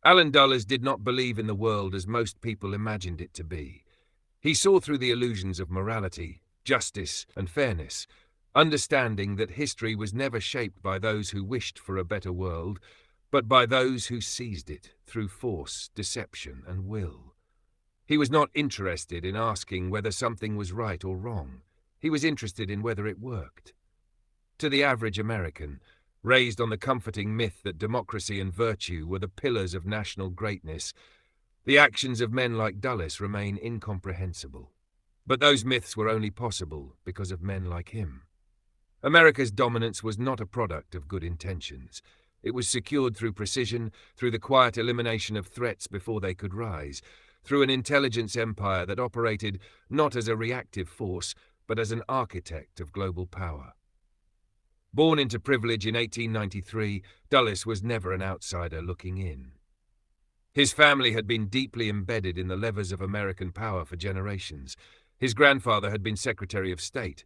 Allen Dulles did not believe in the world as most people imagined it to be. He saw through the illusions of morality, justice, and fairness, understanding that history was never shaped by those who wished for a better world, but by those who seized it through force, deception, and will. He was not interested in asking whether something was right or wrong. He was interested in whether it worked. To the average American, raised on the comforting myth that democracy and virtue were the pillars of national greatness, the actions of men like Dulles remain incomprehensible. But those myths were only possible because of men like him. America's dominance was not a product of good intentions. It was secured through precision, through the quiet elimination of threats before they could rise, through an intelligence empire that operated not as a reactive force, but as an architect of global power. Born into privilege in 1893, Dulles was never an outsider looking in. His family had been deeply embedded in the levers of American power for generations. His grandfather had been Secretary of State.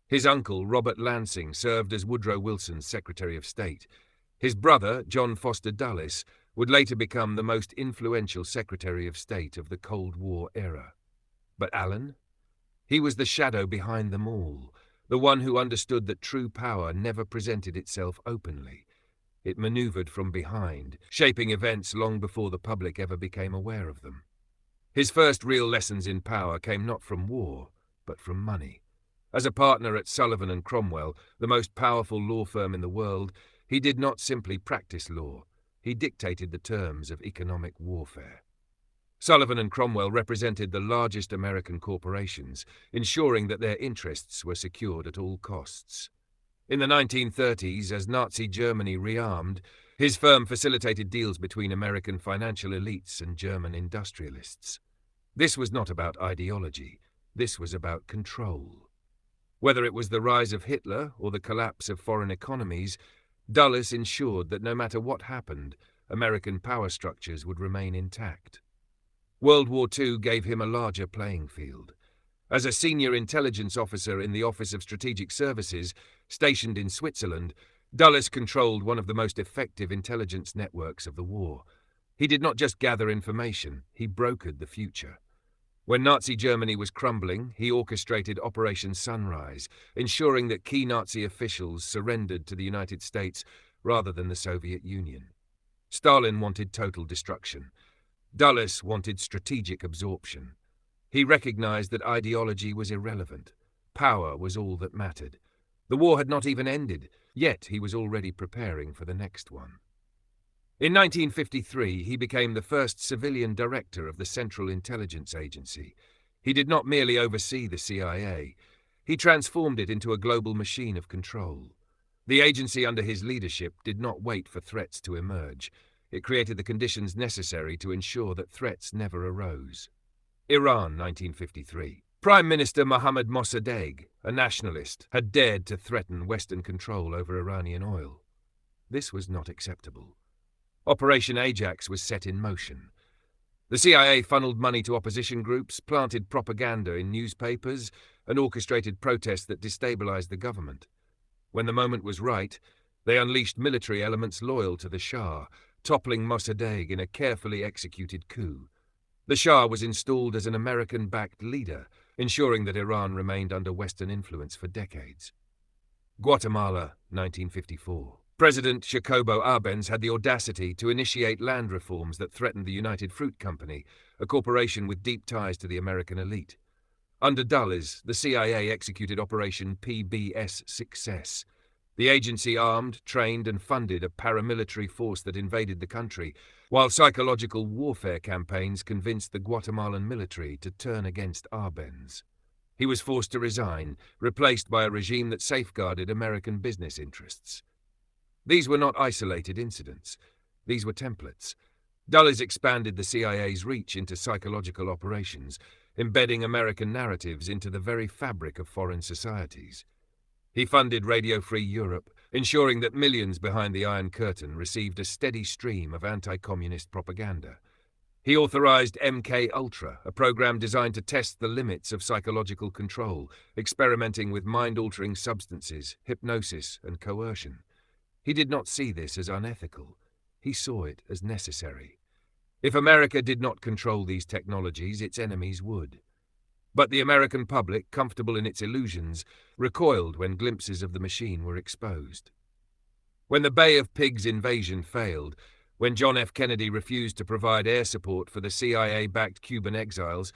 His uncle, Robert Lansing, served as Woodrow Wilson's Secretary of State. His brother, John Foster Dulles, would later become the most influential Secretary of State of the Cold War era. But Allen? He was the shadow behind them all, the one who understood that true power never presented itself openly. It maneuvered from behind, shaping events long before the public ever became aware of them. His first real lessons in power came not from war, but from money. As a partner at Sullivan and Cromwell, the most powerful law firm in the world, he did not simply practice law. He dictated the terms of economic warfare. Sullivan and Cromwell represented the largest American corporations, ensuring that their interests were secured at all costs. In the 1930s, as Nazi Germany rearmed, his firm facilitated deals between American financial elites and German industrialists. This was not about ideology. This was about control. Whether it was the rise of Hitler or the collapse of foreign economies, Dulles ensured that no matter what happened, American power structures would remain intact. World War II gave him a larger playing field. As a senior intelligence officer in the Office of Strategic Services, stationed in Switzerland, Dulles controlled one of the most effective intelligence networks of the war. He did not just gather information, he brokered the future. When Nazi Germany was crumbling, he orchestrated Operation Sunrise, ensuring that key Nazi officials surrendered to the United States rather than the Soviet Union. Stalin wanted total destruction. Dulles wanted strategic absorption. He recognized that ideology was irrelevant. Power was all that mattered. The war had not even ended, yet he was already preparing for the next one. In 1953, he became the first civilian director of the Central Intelligence Agency. He did not merely oversee the CIA. He transformed it into a global machine of control. The agency under his leadership did not wait for threats to emerge. It created the conditions necessary to ensure that threats never arose. Iran, 1953. Prime Minister Mohammad Mossadegh, a nationalist, had dared to threaten Western control over Iranian oil. This was not acceptable. Operation Ajax was set in motion. The CIA funneled money to opposition groups, planted propaganda in newspapers, and orchestrated protests that destabilized the government. When the moment was right, they unleashed military elements loyal to the Shah, toppling Mossadegh in a carefully executed coup. The Shah was installed as an American-backed leader, ensuring that Iran remained under Western influence for decades. Guatemala, 1954. President Jacobo Arbenz had the audacity to initiate land reforms that threatened the United Fruit Company, a corporation with deep ties to the American elite. Under Dulles, the CIA executed Operation PBS Success. The agency armed, trained, and funded a paramilitary force that invaded the country, while psychological warfare campaigns convinced the Guatemalan military to turn against Arbenz. He was forced to resign, replaced by a regime that safeguarded American business interests. These were not isolated incidents. These were templates. Dulles expanded the CIA's reach into psychological operations, embedding American narratives into the very fabric of foreign societies. He funded Radio Free Europe, ensuring that millions behind the Iron Curtain received a steady stream of anti-communist propaganda. He authorized MK-Ultra, a program designed to test the limits of psychological control, experimenting with mind-altering substances, hypnosis, and coercion. He did not see this as unethical. He saw it as necessary. If America did not control these technologies, its enemies would. But the American public, comfortable in its illusions, recoiled when glimpses of the machine were exposed. When the Bay of Pigs invasion failed, when John F. Kennedy refused to provide air support for the CIA-backed Cuban exiles,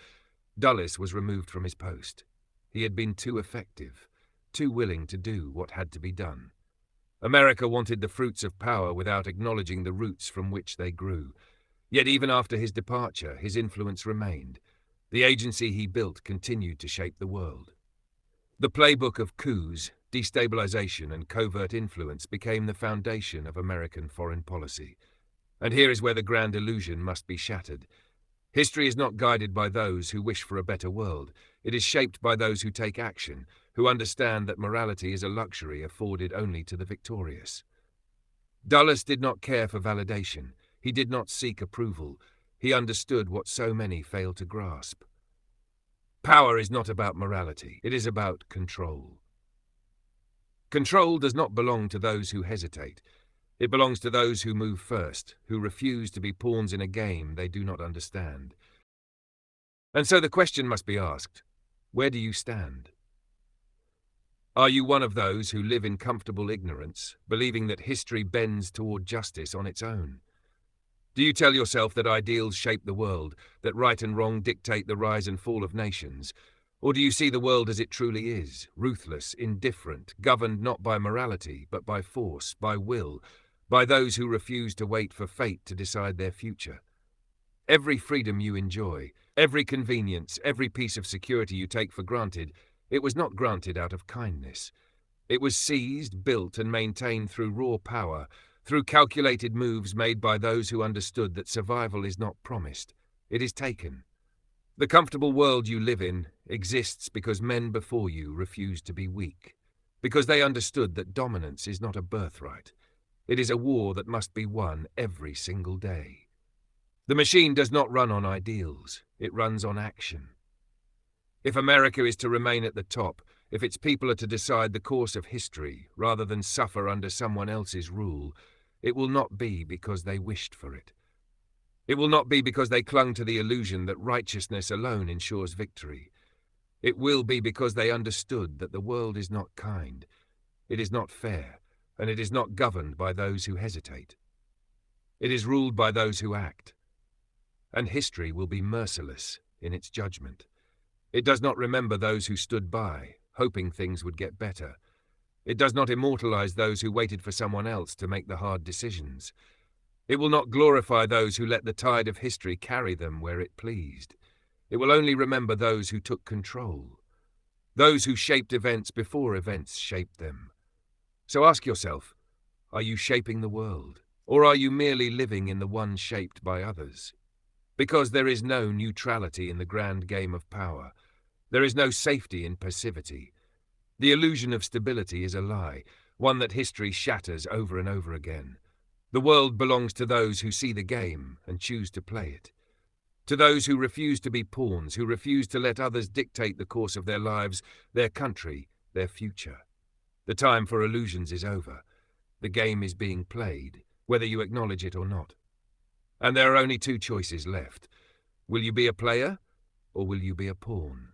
Dulles was removed from his post. He had been too effective, too willing to do what had to be done. America wanted the fruits of power without acknowledging the roots from which they grew. Yet even after his departure, his influence remained. The agency he built continued to shape the world. The playbook of coups, destabilization, and covert influence became the foundation of American foreign policy. And here is where the grand illusion must be shattered. History is not guided by those who wish for a better world. It is shaped by those who take action, who understand that morality is a luxury afforded only to the victorious. Dulles did not care for validation. He did not seek approval. He understood what so many fail to grasp. Power is not about morality. It is about control. Control does not belong to those who hesitate. It belongs to those who move first, who refuse to be pawns in a game they do not understand. And so the question must be asked, where do you stand? Are you one of those who live in comfortable ignorance, believing that history bends toward justice on its own? Do you tell yourself that ideals shape the world, that right and wrong dictate the rise and fall of nations? Or do you see the world as it truly is, ruthless, indifferent, governed not by morality, but by force, by will, by those who refuse to wait for fate to decide their future? Every freedom you enjoy, every convenience, every piece of security you take for granted, it was not granted out of kindness. It was seized, built, and maintained through raw power, through calculated moves made by those who understood that survival is not promised, it is taken. The comfortable world you live in exists because men before you refused to be weak, because they understood that dominance is not a birthright. It is a war that must be won every single day. The machine does not run on ideals, it runs on action. If America is to remain at the top, if its people are to decide the course of history rather than suffer under someone else's rule, it will not be because they wished for it. It will not be because they clung to the illusion that righteousness alone ensures victory. It will be because they understood that the world is not kind, it is not fair, and it is not governed by those who hesitate. It is ruled by those who act. And history will be merciless in its judgment. It does not remember those who stood by, hoping things would get better. It does not immortalize those who waited for someone else to make the hard decisions. It will not glorify those who let the tide of history carry them where it pleased. It will only remember those who took control, those who shaped events before events shaped them. So ask yourself, are you shaping the world, or are you merely living in the one shaped by others? Because there is no neutrality in the grand game of power. There is no safety in passivity. The illusion of stability is a lie, one that history shatters over and over again. The world belongs to those who see the game and choose to play it. To those who refuse to be pawns, who refuse to let others dictate the course of their lives, their country, their future. The time for illusions is over. The game is being played, whether you acknowledge it or not. And there are only two choices left. Will you be a player, or will you be a pawn?